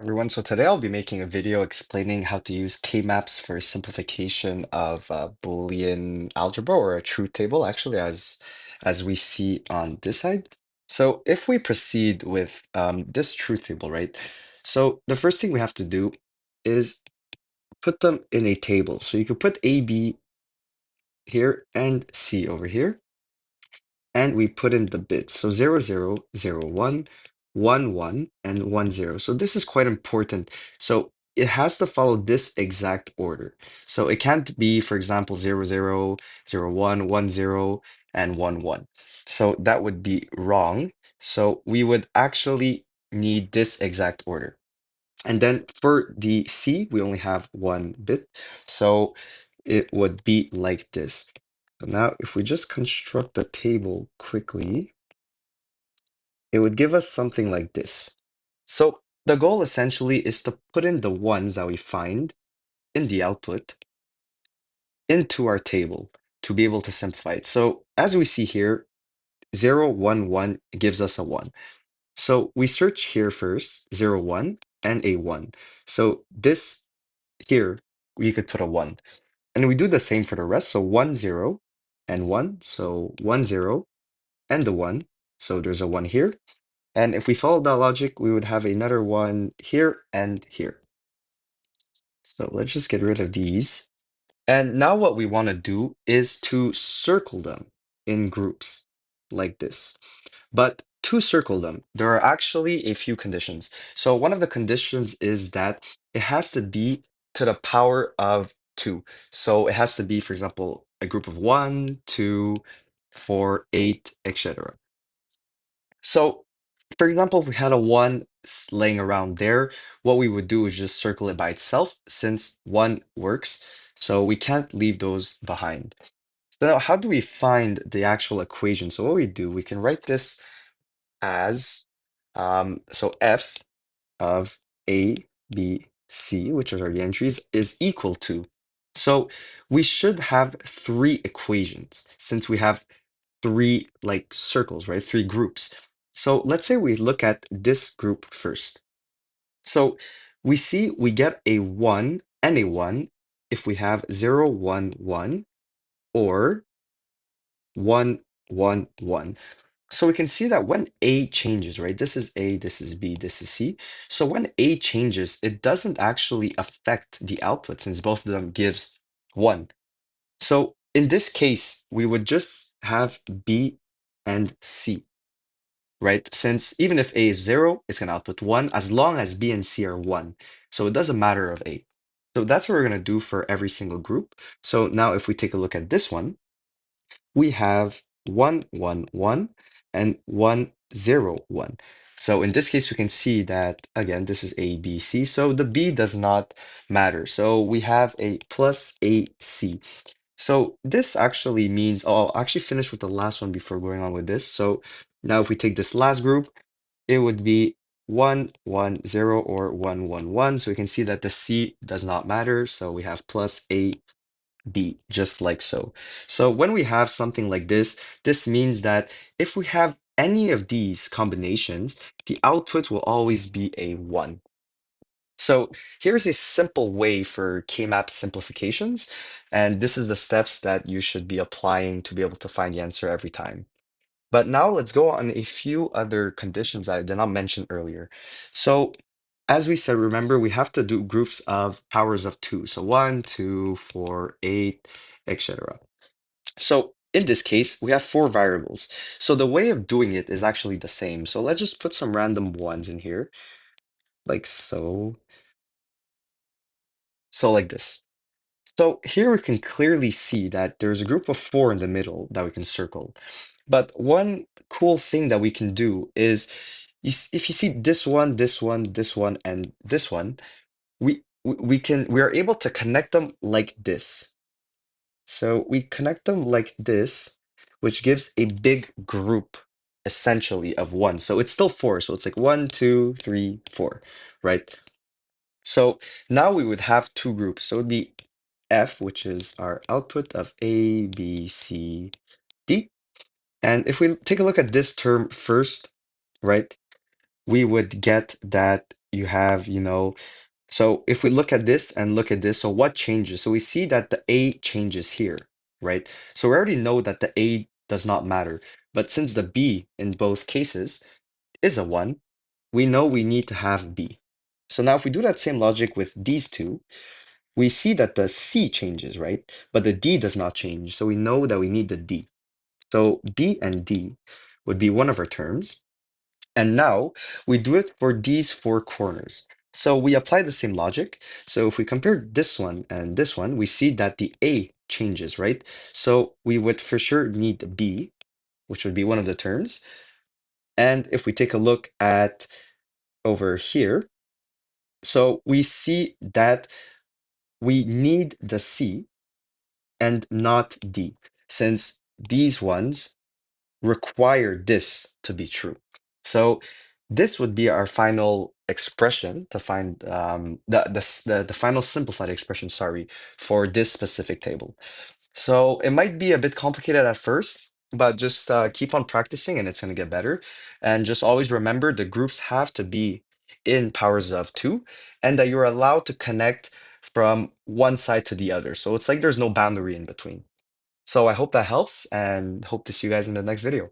Everyone, so today I'll be making a video explaining how to use K-maps for simplification of Boolean algebra or a truth table, actually, as we see on this side. So if we proceed with this truth table, right? So the first thing we have to do is put them in a table. So you could put A, B here and C over here, and we put in the bits. So 0, 0, 0, 1, 1, 1, and 1, 0. So this is quite important. So it has to follow this exact order. So it can't be, for example, 0, 0, 0, 1, 1, 0, and 1, 1. So that would be wrong. So we would actually need this exact order. And then for the C, we only have one bit. So it would be like this. So now if we just construct a table quickly, it would give us something like this. So the goal essentially is to put in the ones that we find in the output into our table to be able to simplify it. So as we see here, 0, 1, 1 gives us a 1. So we search here first, 0, 1, and a 1. So this here, we could put a 1. And we do the same for the rest. So 1, 0, and 1. So 1, 0, and the 1. So there's a 1 here. And if we follow that logic, we would have another 1 here and here. So let's just get rid of these. And now what we want to do is to circle them in groups like this. But to circle them, there are actually a few conditions. So one of the conditions is that it has to be to the power of 2. So it has to be, for example, a group of 1, 2, 4, 8, etc. So, for example, if we had a 1 laying around there, what we would do is just circle it by itself since 1 works. So we can't leave those behind. So now how do we find the actual equation? So what we do, we can write this as so f of a, b, c, which are the entries, is equal to. So we should have 3 equations since we have 3 like circles, right? 3 groups. So let's say we look at this group first. So we see we get a 1 and a 1 if we have 0, 1, 1 or 1, 1, 1. So we can see that when A changes, right? This is A, this is B, this is C. So when A changes, it doesn't actually affect the output since both of them gives 1. So in this case, we would just have B and C, right? Since even if A is 0, it's going to output 1 as long as B and C are 1. So it doesn't matter of A. So that's what we're going to do for every single group. So now if we take a look at this one, we have 1, 1, 1, and 1, 0, 1. So in this case, we can see that, again, this is A, B, C. So the B does not matter. So we have a plus AC. So this actually means, oh, I'll actually finish with the last one before going on with this. So now if we take this last group, it would be 1, 1, 0, or 1, 1, 1. So we can see that the C does not matter. So we have plus A B, just like so. So when we have something like this means that if we have any of these combinations, the output will always be a 1. So here's a simple way for K-map simplifications, and this is the steps that you should be applying to be able to find the answer every time. But now let's go on a few other conditions I did not mention earlier. So as we said, remember, we have to do groups of powers of 2. So 1, 2, 4, 8, etc. So in this case, we have 4 variables. So the way of doing it is actually the same. So let's just put some random ones in here, like so. So like this. So here we can clearly see that there's a group of 4 in the middle that we can circle. But one cool thing that we can do is if you see this one, this one, this one, and this one, we are able to connect them like this. So we connect them like this, which gives a big group essentially of 1. So it's still 4. So it's like 1, 2, 3, 4, right? So now we would have 2 groups. So it would be F, which is our output of A, B, C, D. And if we take a look at this term first, right, we would get that you have, so if we look at this and look at this, so what changes? So we see that the A changes here, right? So we already know that the A does not matter. But since the B in both cases is a 1, we know we need to have B. So now if we do that same logic with these two, we see that the C changes, right? But the D does not change. So we know that we need the D. So B and D would be one of our terms. And now we do it for these four corners. So we apply the same logic. So if we compare this one and this one, we see that the A changes, right? So we would for sure need the B, which would be one of the terms. And if we take a look at over here, so we see that we need the C and not D, since these ones require this to be true. So this would be our final expression to find the final simplified expression, sorry, for this specific table. So it might be a bit complicated at first, but just keep on practicing and it's going to get better. And just always remember the groups have to be in powers of 2 and that you're allowed to connect from one side to the other. So it's like there's no boundary in between. So I hope that helps and hope to see you guys in the next video.